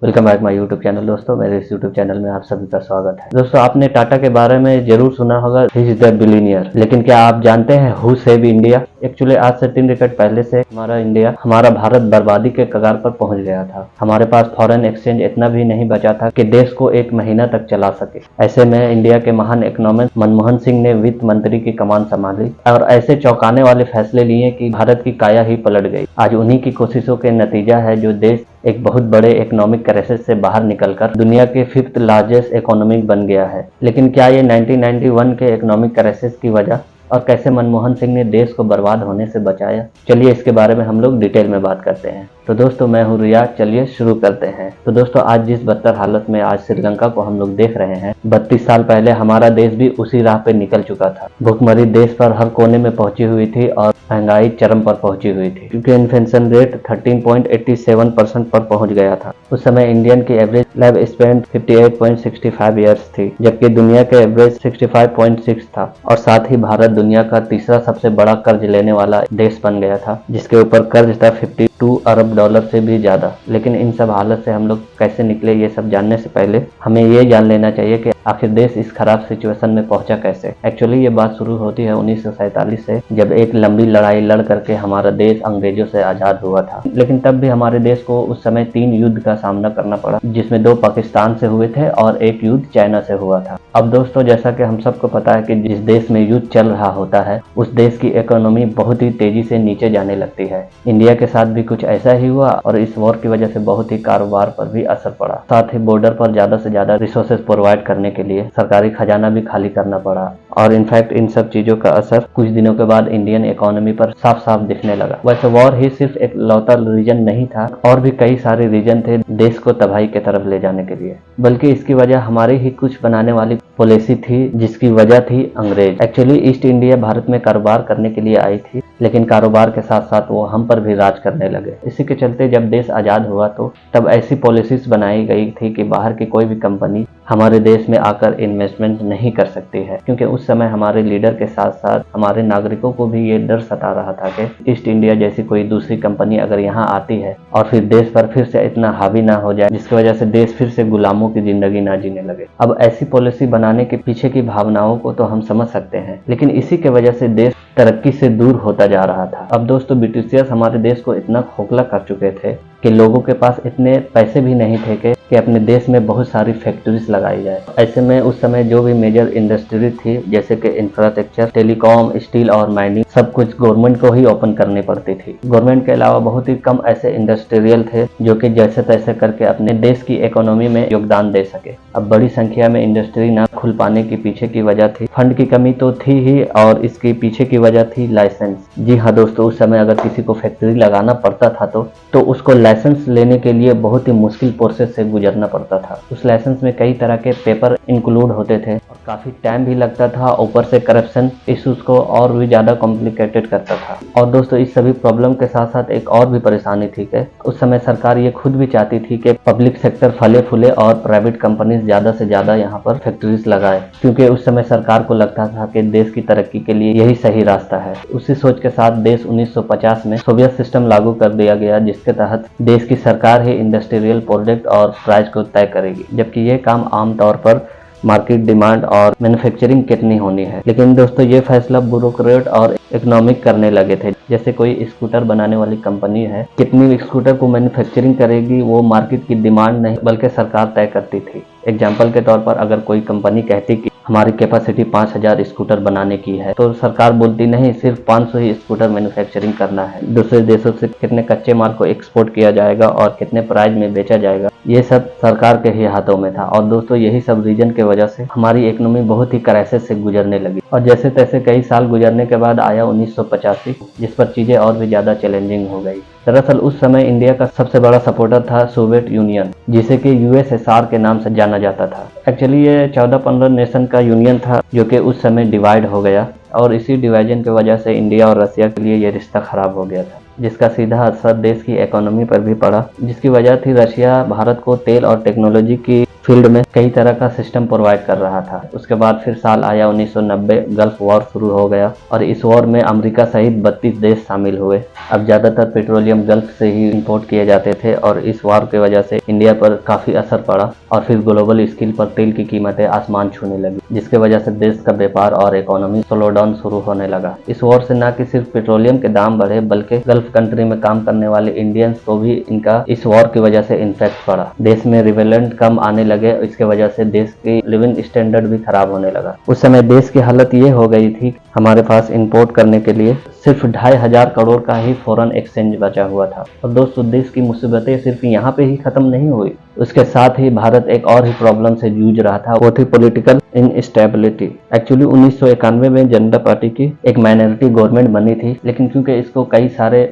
Welcome back my YouTube channel. दोस्तों मेरे इस यूट्यूब चैनल में आप सभी का स्वागत है। दोस्तों आपने टाटा के बारे में जरूर सुना होगा, ही इज द बिलियनियर। लेकिन क्या आप जानते हैं हु सेव इंडिया? एक्चुअली आज से 3 डिकेड पहले से हमारा भारत बर्बादी के कगार पर पहुंच गया था। हमारे पास फॉरेन एक्सचेंज इतना भी नहीं बचा था कि देश को एक महीना तक चला सके। ऐसे में इंडिया के महान इकोनॉमिस्ट मनमोहन सिंह ने वित्त मंत्री की कमान संभाली और ऐसे चौंकाने वाले फैसले लिए कि भारत की काया ही पलट गई। आज उन्हीं की कोशिशों के नतीजा है जो देश एक बहुत बड़े इकोनॉमिक क्राइसिस से बाहर निकलकर दुनिया के 5th लार्जेस्ट इकोनॉमी बन गया है। लेकिन क्या ये 1991 के इकोनॉमिक क्राइसिस की वजह और कैसे मनमोहन सिंह ने देश को बर्बाद होने से बचाया, चलिए इसके बारे में हम लोग डिटेल में बात करते हैं। तो दोस्तों मैं हूँ रियाज, चलिए शुरू करते हैं। तो दोस्तों आज जिस बदतर हालत में आज श्रीलंका को हम लोग देख रहे हैं, 32 साल पहले हमारा देश भी उसी राह पे निकल चुका था। भुखमरी देश पर हर कोने में पहुंची हुई थी और महंगाई चरम पर पहुंची हुई थी, क्योंकि इन्फ्लेशन रेट 13.87% पर पहुंच गया था। उस समय इंडियन की एवरेज लाइफ स्पैन 58.65 ईयर्स थी, जबकि दुनिया के एवरेज 65.6 था। और साथ ही भारत दुनिया का तीसरा सबसे बड़ा कर्ज लेने वाला देश बन गया था, जिसके ऊपर कर्ज था 52 अरब डॉलर से भी ज्यादा। लेकिन इन सब हालत से हम लोग कैसे निकले, ये सब जानने से पहले हमें ये जान लेना चाहिए कि आखिर देश इस खराब सिचुएशन में पहुंचा कैसे। एक्चुअली ये बात शुरू होती है 1947 से, जब एक लंबी लड़ाई लड़ करके हमारा देश अंग्रेजों से आजाद हुआ था। लेकिन तब भी हमारे देश को उस समय 3 युद्ध का सामना करना पड़ा, जिसमें 2 पाकिस्तान से हुए थे और एक युद्ध चाइना से हुआ था। अब दोस्तों जैसा कि हम सबको पता है कि जिस देश में युद्ध चल रहा होता है उस देश की इकोनॉमी बहुत ही तेजी से नीचे जाने लगती है। इंडिया के साथ भी कुछ ऐसा ही हुआ और इस वॉर की वजह से बहुत ही कारोबार पर भी असर पड़ा। साथ ही बॉर्डर पर ज्यादा से ज्यादा रिसोर्सेज प्रोवाइड करने के लिए सरकारी खजाना भी खाली करना पड़ा। और इनफैक्ट इन सब चीजों का असर कुछ दिनों के बाद इंडियन इकोनॉमी पर साफ साफ दिखने लगा। वैसे वॉर ही सिर्फ एक लौता रीजन नहीं था, और भी कई सारे रीजन थे देश को तबाही की तरफ ले जाने के लिए। बल्कि इसकी वजह हमारी ही कुछ बनाने वाली पॉलिसी थी, जिसकी वजह थी अंग्रेज। एक्चुअली ईस्ट इंडिया भारत में कारोबार करने के लिए आई थी, लेकिन कारोबार के साथ साथ वो हम पर भी राज करने लगे। इसी के चलते जब देश आजाद हुआ तो तब ऐसी पॉलिसीज बनाई गई थी कि बाहर की कोई भी कंपनी हमारे देश में आकर इन्वेस्टमेंट नहीं कर सकती है, क्योंकि उस समय हमारे लीडर के साथ साथ हमारे नागरिकों को भी ये डर सता रहा था कि ईस्ट इंडिया जैसी कोई दूसरी कंपनी अगर यहाँ आती है और फिर देश पर फिर से इतना हावी ना हो जाए, जिसकी वजह से देश फिर से गुलामों की जिंदगी ना जीने लगे। अब ऐसी पॉलिसी बनाने के पीछे की भावनाओं को तो हम समझ सकते हैं, लेकिन इसी के वजह से देश तरक्की से दूर होता जा रहा था। अब दोस्तों ब्रिटिशियर्स हमारे देश को इतना खोखला कर चुके थे कि लोगों के पास इतने पैसे भी नहीं थे कि अपने देश में बहुत सारी फैक्ट्रीज लगाई जाए। ऐसे में उस समय जो भी मेजर इंडस्ट्री थी, जैसे कि इंफ्रास्ट्रक्चर, टेलीकॉम, स्टील और माइनिंग, सब कुछ गवर्नमेंट को ही ओपन करनी पड़ती थी। गवर्नमेंट के अलावा बहुत ही कम ऐसे इंडस्ट्रियल थे जो कि जैसे तैसे करके अपने देश की इकोनॉमी में योगदान दे सके। अब बड़ी संख्या में इंडस्ट्री ना खुल पाने के पीछे की वजह थी फंड की कमी तो थी ही, और इसके पीछे की वजह थी लाइसेंस। जी हाँ दोस्तों, उस समय अगर किसी को फैक्ट्री लगाना पड़ता था तो उसको लाइसेंस लेने के लिए बहुत ही मुश्किल प्रोसेस से गुजरना पड़ता था। उस लाइसेंस में कई तरह के पेपर इंक्लूड होते थे और काफी टाइम भी लगता था। ऊपर से करप्शन इश्यूज को और भी ज्यादा कॉम्प्लिकेटेड करता था। और दोस्तों इस सभी प्रॉब्लम के साथ साथ एक और भी परेशानी थी कि उस समय सरकार ये खुद भी चाहती थी कि पब्लिक सेक्टर फले फूले और प्राइवेट कंपनीज ज्यादा से ज्यादा यहाँ पर फैक्ट्रीज लगाए, क्योंकि उस समय सरकार को लगता था कि देश की तरक्की के लिए यही सही रास्ता है। उसी सोच के साथ देश 1950 में सोवियत सिस्टम लागू कर दिया गया, जिसके तहत देश की सरकार ही इंडस्ट्रियल प्रोडक्ट और प्राइस को तय करेगी, जबकि ये काम आमतौर पर मार्केट डिमांड और मैन्युफैक्चरिंग कितनी होनी है। लेकिन दोस्तों ये फैसला ब्यूरोक्रेट और इकोनॉमिक करने लगे थे। जैसे कोई स्कूटर बनाने वाली कंपनी है, कितनी स्कूटर को मैन्युफैक्चरिंग करेगी वो मार्केट की डिमांड नहीं बल्कि सरकार तय करती थी। एग्जाम्पल के तौर पर अगर कोई कंपनी कहती कि हमारी कैपेसिटी 5000 स्कूटर बनाने की है, तो सरकार बोलती नहीं, सिर्फ 500 ही स्कूटर मैन्युफैक्चरिंग करना है। दूसरे देशों से कितने कच्चे माल को एक्सपोर्ट किया जाएगा और कितने प्राइस में बेचा जाएगा, ये सब सरकार के ही हाथों में था। और दोस्तों यही सब रीजन की वजह से हमारी इकोनॉमी बहुत ही क्राइसिस से गुजरने लगी। और जैसे तैसे कई साल गुजरने के बाद आया 1985, जिस पर चीजें और भी ज्यादा चैलेंजिंग हो गई। दरअसल उस समय इंडिया का सबसे बड़ा सपोर्टर था सोवियत यूनियन, जिसे कि यूएसएसआर के नाम से जाना जाता था। एक्चुअली ये 14-15 नेशन का यूनियन था जो कि उस समय डिवाइड हो गया, और इसी डिवीजन की वजह से इंडिया और रसिया के लिए ये रिश्ता खराब हो गया था, जिसका सीधा असर देश की इकोनॉमी पर भी पड़ा। जिसकी वजह थी रशिया भारत को तेल और टेक्नोलॉजी की फील्ड में कई तरह का सिस्टम प्रोवाइड कर रहा था। उसके बाद फिर साल आया 1990, गल्फ वॉर शुरू हो गया और इस वॉर में अमेरिका सहित 32 देश शामिल हुए। अब ज्यादातर पेट्रोलियम गल्फ से ही इंपोर्ट किए जाते थे और इस वॉर की वजह से इंडिया पर काफी असर पड़ा और फिर ग्लोबल स्केल पर तेल की कीमतें आसमान छूने लगी, जिसके वजह से देश का व्यापार और इकोनॉमी स्लो डाउन शुरू होने लगा। इस वॉर से न कि सिर्फ पेट्रोलियम के दाम बढ़े बल्कि गल्फ कंट्री में काम करने वाले इंडियंस को भी इनका इस वॉर की वजह से इन्फेक्ट पड़ा। देश में रिवेलेंट कम आने लगे, इसके वजह से देश की लिविंग स्टैंडर्ड भी खराब होने लगा। उस समय देश की हालत ये हो गई थी, हमारे पास इंपोर्ट करने के लिए सिर्फ 2,500 करोड़ का ही फॉरेन एक्सचेंज बचा हुआ था। और दोस्तों, देश की मुसीबतें सिर्फ यहाँ पे ही खत्म नहीं हुई, उसके साथ ही भारत एक और ही प्रॉब्लम से जूझ रहा था, वो थी पॉलिटिकल इनस्टेबिलिटी। एक्चुअली 1991 में जनता पार्टी की एक माइनॉरिटी गवर्नमेंट बनी थी, लेकिन क्योंकि इसको कई सारे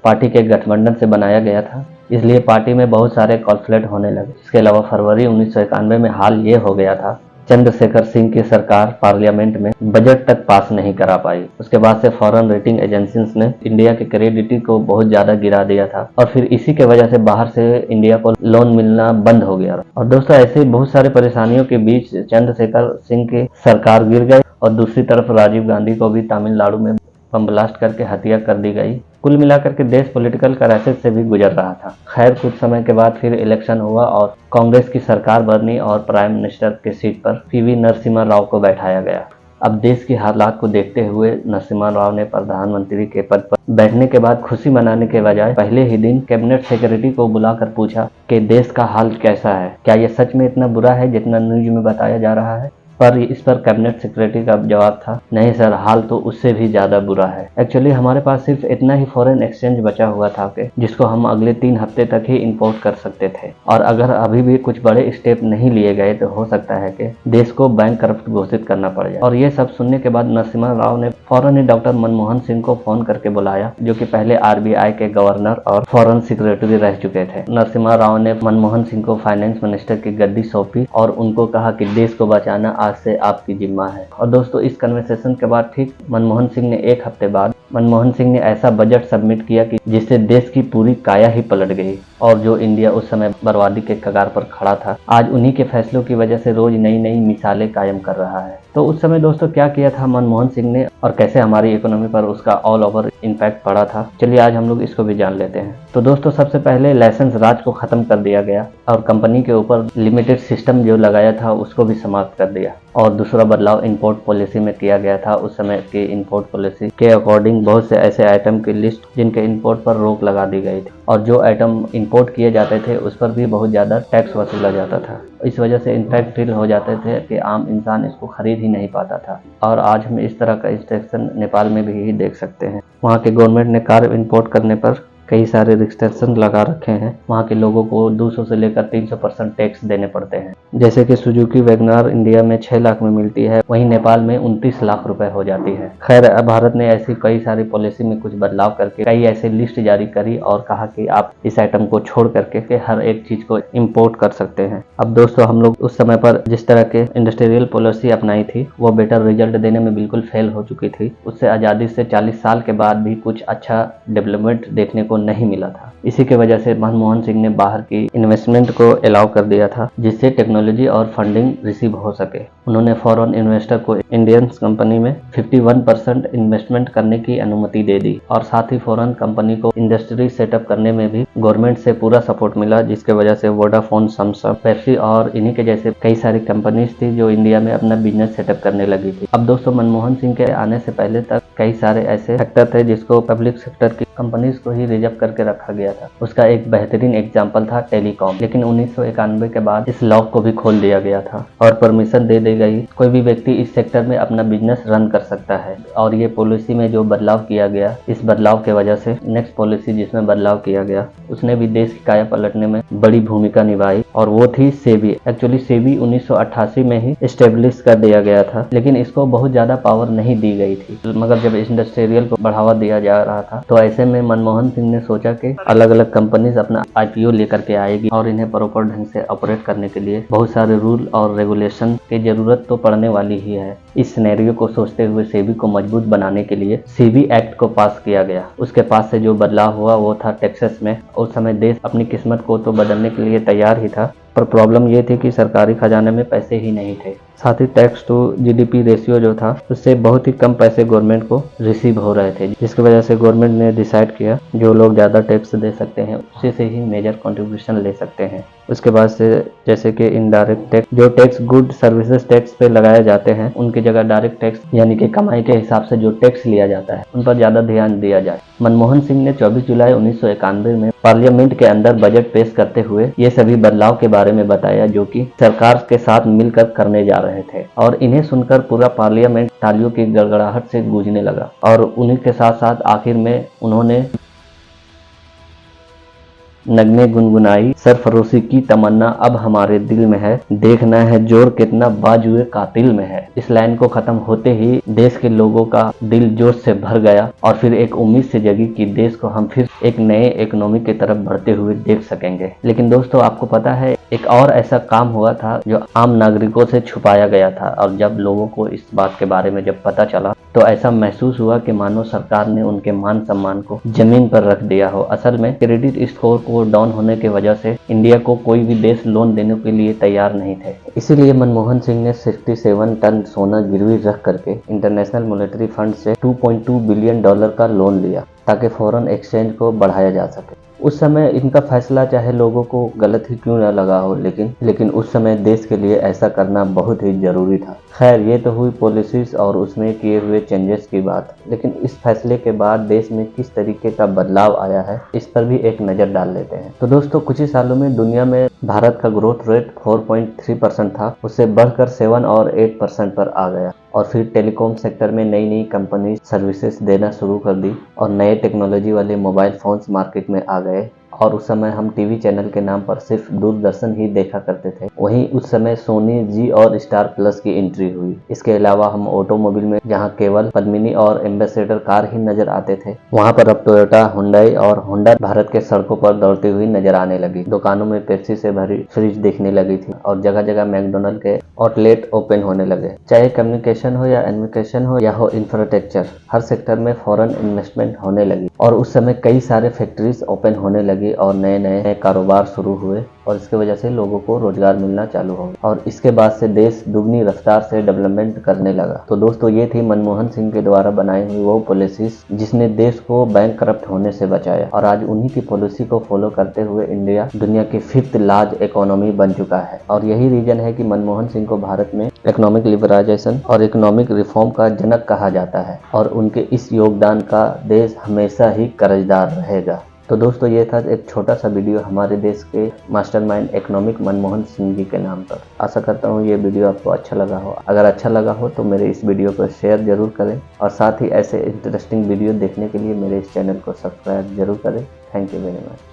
पार्टी के गठबंधन से बनाया गया था, इसलिए पार्टी में बहुत सारे कॉन्फ्लिक्ट होने लगे। इसके अलावा फरवरी 1991 में हाल ये हो गया था, चंद्रशेखर सिंह की सरकार पार्लियामेंट में बजट तक पास नहीं करा पाई। उसके बाद से फॉरेन रेटिंग एजेंसीज ने इंडिया के क्रेडिट को बहुत ज्यादा गिरा दिया था और फिर इसी के वजह से बाहर से इंडिया को लोन मिलना बंद हो गया। और दोस्तों, ऐसे बहुत सारी परेशानियों के बीच चंद्रशेखर सिंह की सरकार गिर गई और दूसरी तरफ राजीव गांधी को भी तमिलनाडु में बम ब्लास्ट करके हत्या कर दी गई। कुल मिलाकर के देश पॉलिटिकल क्राइसिस से भी गुजर रहा था। खैर, कुछ समय के बाद फिर इलेक्शन हुआ और कांग्रेस की सरकार बनी और प्राइम मिनिस्टर की सीट पर पीवी नरसिम्हा राव को बैठाया गया। अब देश की हालात को देखते हुए नरसिम्हा राव ने प्रधानमंत्री के पद पर बैठने के बाद खुशी मनाने के बजाय पहले ही दिन कैबिनेट सेक्रेटरी को बुलाकर पूछा कि देश का हाल कैसा है, क्या ये सच में इतना बुरा है जितना न्यूज में बताया जा रहा है। पर इस पर कैबिनेट सेक्रेटरी का जवाब था, नहीं सर, हाल तो उससे भी ज्यादा बुरा है। एक्चुअली हमारे पास सिर्फ इतना ही फॉरेन एक्सचेंज बचा हुआ था कि जिसको हम अगले 3 हफ्ते तक ही इंपोर्ट कर सकते थे और अगर अभी भी कुछ बड़े स्टेप नहीं लिए गए तो हो सकता है कि देश को बैंक करप्ट घोषित करना पड़ जाए। और ये सब सुनने के बाद नरसिम्हा राव ने फौरन ही डॉक्टर मनमोहन सिंह को फोन करके बुलाया, जो कि पहले RBI के गवर्नर और फॉरेन सेक्रेटरी रह चुके थे। नरसिम्हा राव ने मनमोहन सिंह को फाइनेंस मिनिस्टर की गद्दी सौंपी और उनको कहा कि देश को बचाना आज से आपकी जिम्मा है। और दोस्तों, इस कन्वर्सेशन के बाद ठीक मनमोहन सिंह ने 1 हफ्ते बाद मनमोहन सिंह ने ऐसा बजट सबमिट किया कि जिससे देश की पूरी काया ही पलट गई और जो इंडिया उस समय बर्बादी के कगार पर खड़ा था, आज उन्हीं के फैसलों की वजह से रोज नई नई मिसालें कायम कर रहा है। तो उस समय दोस्तों क्या किया था मनमोहन सिंह ने और कैसे हमारी इकोनॉमी पर उसका ऑल ओवर इम्पैक्ट पड़ा था, चलिए आज हम लोग इसको भी जान लेते हैं। तो दोस्तों, सबसे पहले लाइसेंस राज को खत्म कर दिया गया और कंपनी के ऊपर लिमिटेड सिस्टम जो लगाया था उसको भी समाप्त कर दिया। और दूसरा बदलाव इंपोर्ट पॉलिसी में किया गया था। उस समय की इंपोर्ट पॉलिसी के अकॉर्डिंग बहुत से ऐसे आइटम की लिस्ट जिनके इंपोर्ट पर रोक लगा दी गई थी और जो आइटम इंपोर्ट किए जाते थे उस पर भी बहुत ज़्यादा टैक्स वसूला जाता था। इस वजह से इनफैक्ट फील हो जाते थे कि आम इंसान इसको खरीद ही नहीं पाता था। और आज हम इस तरह का रिस्ट्रिक्शन नेपाल में भी देख सकते हैं। वहाँ के गवर्नमेंट ने कार इंपोर्ट करने पर कई सारे रिस्ट्रिक्शन लगा रखे हैं। वहाँ के लोगों को 200 से लेकर 300% टैक्स देने पड़ते हैं। जैसे कि सुजुकी वैगनार इंडिया में 6 लाख में मिलती है, वहीं नेपाल में 29 लाख रुपए हो जाती है। खैर, भारत ने ऐसी कई सारी पॉलिसी में कुछ बदलाव करके कई ऐसे लिस्ट जारी करी और कहा कि आप इस आइटम को छोड़ करके हर एक चीज को इम्पोर्ट कर सकते हैं। अब दोस्तों, हम लोग उस समय पर जिस तरह के इंडस्ट्रियल पॉलिसी अपनाई थी वो बेटर रिजल्ट देने में बिल्कुल फेल हो चुकी थी। उससे आज़ादी से 40 साल के बाद भी कुछ अच्छा डेवलपमेंट देखने को नहीं मिला था। इसी के वजह से मनमोहन सिंह ने बाहर की इन्वेस्टमेंट को अलाउ कर दिया था, जिससे टेक्नोलॉजी और फंडिंग रिसीव हो सके। उन्होंने फॉरेन इन्वेस्टर को इंडियन कंपनी में 51% इन्वेस्टमेंट करने की अनुमति दे दी और साथ ही फॉरेन कंपनी को इंडस्ट्री सेटअप करने में भी गवर्नमेंट से पूरा सपोर्ट मिला, जिसके वजह से वोडाफोन, सैमसंग, पेप्सी और इन्हीं के जैसे कई सारी कंपनीज थी जो इंडिया में अपना बिजनेस सेटअप करने लगी थी। अब दोस्तों, मनमोहन सिंह के आने से पहले तक कई सारे ऐसे सेक्टर थे जिसको पब्लिक सेक्टर की कंपनीज को ही रिजर्व करके रखा गया था। उसका एक बेहतरीन एग्जाम्पल था टेलीकॉम, लेकिन 1991 के बाद इस लॉक को भी खोल दिया गया था और परमिशन दे दी गई, कोई भी व्यक्ति इस सेक्टर में अपना बिजनेस रन कर सकता है। और ये पॉलिसी में जो बदलाव किया गया, इस बदलाव के वजह से नेक्स्ट पॉलिसी जिसमें बदलाव किया गया उसने भी देश की काया पलटने में बड़ी भूमिका निभाई और वो थी सेबी। एक्चुअली सेबी 1988 में ही स्टेब्लिश कर दिया गया था, लेकिन इसको बहुत ज्यादा पावर नहीं दी गई थी। मगर जब इंडस्ट्रियल को बढ़ावा दिया जा रहा था तो ऐसे में मनमोहन सिंह ने सोचा कि अलग अलग कंपनीज अपना IPO लेकर के आएगी और इन्हें प्रॉपर ढंग से ऑपरेट करने के लिए बहुत सारे रूल और रेगुलेशन की जरूरत तो पड़ने वाली ही है। इस सिनेरियो को सोचते हुए सेबी को मजबूत बनाने के लिए सेबी एक्ट को पास किया गया। उसके पास से जो बदलाव हुआ वो था टेक्सास में। उस समय देश अपनी किस्मत को तो बदलने के लिए तैयार ही था, पर प्रॉब्लम ये थी कि सरकारी खजाने में पैसे ही नहीं थे। साथ ही टैक्स टू जीडीपी रेशियो जो था उससे बहुत ही कम पैसे गवर्नमेंट को रिसीव हो रहे थे, जिसकी वजह से गवर्नमेंट ने डिसाइड किया जो लोग ज़्यादा टैक्स दे सकते हैं उसी से ही मेजर कंट्रीब्यूशन ले सकते हैं। उसके बाद से जैसे कि इनडायरेक्ट टैक्स, जो टैक्स गुड सर्विसेज टैक्स पे लगाए जाते हैं उनकी जगह डायरेक्ट टैक्स यानी कि कमाई के हिसाब से जो टैक्स लिया जाता है उन पर ज़्यादा ध्यान दिया जाए। मनमोहन सिंह ने 24 जुलाई 1991 में पार्लियामेंट के अंदर बजट पेश करते हुए ये सभी बदलाव के बारे में बताया जो कि सरकार के साथ मिलकर करने जा रहे थे, और इन्हें सुनकर पूरा पार्लियामेंट तालियों की गड़गड़ाहट से गूंजने लगा। और उन्हीं के साथ साथ आखिर में उन्होंने नगमे गुनगुनाई, सरफरोशी की तमन्ना अब हमारे दिल में है, देखना है जोर कितना बाजुए कातिल में है। इस लाइन को खत्म होते ही देश के लोगों का दिल जोश से भर गया और फिर एक उम्मीद से जगी कि देश को हम फिर एक नए इकोनॉमी की तरफ बढ़ते हुए देख सकेंगे। लेकिन दोस्तों, आपको पता है एक और ऐसा काम हुआ था जो आम नागरिकों से छुपाया गया था, और जब लोगों को इस बात के बारे में जब पता चला तो ऐसा महसूस हुआ कि मानो सरकार ने उनके मान सम्मान को जमीन पर रख दिया हो। असल में क्रेडिट स्कोर को डाउन होने की वजह से इंडिया को कोई भी देश लोन देने के लिए तैयार नहीं थे। इसीलिए मनमोहन सिंह ने 67 टन सोना गिरवी रख करके इंटरनेशनल मॉनेटरी फंड से $2.2 बिलियन का लोन लिया ताकि फॉरेन एक्सचेंज को बढ़ाया जा सके। उस समय इनका फैसला चाहे लोगों को गलत ही क्यों न लगा हो, लेकिन उस समय देश के लिए ऐसा करना बहुत ही जरूरी था। खैर, ये तो हुई पॉलिसीज और उसमें किए हुए चेंजेस की बात, लेकिन इस फैसले के बाद देश में किस तरीके का बदलाव आया है इस पर भी एक नज़र डाल लेते हैं। तो दोस्तों, कुछ ही सालों में दुनिया में भारत का ग्रोथ रेट 4.3% था, उससे बढ़कर 7 और 8% पर आ गया। और फिर टेलीकॉम सेक्टर में नई नई कंपनी सर्विसेज देना शुरू कर दी और नए टेक्नोलॉजी वाले मोबाइल फोन्स मार्केट में आ गए। और उस समय हम टीवी चैनल के नाम पर सिर्फ दूरदर्शन ही देखा करते थे। वहीं उस समय सोनी, जी और स्टार प्लस की एंट्री हुई। इसके अलावा हम ऑटोमोबाइल में जहां केवल पद्मिनी और एम्बेसडर कार ही नजर आते थे, वहां पर अब टोयोटा, हुंडई और होंडा भारत के सड़कों पर दौड़ती हुई नजर आने लगी। दुकानों में पेप्सी से भरी फ्रिज दिखने लगी थी और जगह जगह मैकडोनल्ड के आउटलेट ओपन होने लगे। चाहे कम्युनिकेशन हो या एजुकेशन हो या हो इंफ्रास्ट्रक्चर, हर सेक्टर में फॉरेन इन्वेस्टमेंट होने लगी। और उस समय कई सारे फैक्ट्रीज ओपन होने लगी और नए नए कारोबार शुरू हुए और इसके वजह से लोगों को रोजगार मिलना चालू हो गया। और इसके बाद से देश दुगनी रफ्तार से डेवलपमेंट करने लगा। तो दोस्तों, ये थी मनमोहन सिंह के द्वारा बनाई हुई वो पॉलिसीज जिसने देश को बैंक करप्ट होने से बचाया। और आज उन्हीं की पॉलिसी को फॉलो करते हुए इंडिया दुनिया की 5th लार्ज इकोनॉमी बन चुका है। और यही रीजन है कि मनमोहन सिंह को भारत में इकोनॉमिक लिबरलाइजेशन और इकोनॉमिक रिफॉर्म का जनक कहा जाता है, और उनके इस योगदान का देश हमेशा ही कर्जदार रहेगा। तो दोस्तों, ये था एक छोटा सा वीडियो हमारे देश के मास्टरमाइंड इकोनॉमिक मनमोहन सिंह जी के नाम पर। आशा करता हूँ ये वीडियो आपको अच्छा लगा हो। अगर अच्छा लगा हो तो मेरे इस वीडियो को शेयर जरूर करें और साथ ही ऐसे इंटरेस्टिंग वीडियो देखने के लिए मेरे इस चैनल को सब्सक्राइब जरूर करें। Thank you very much.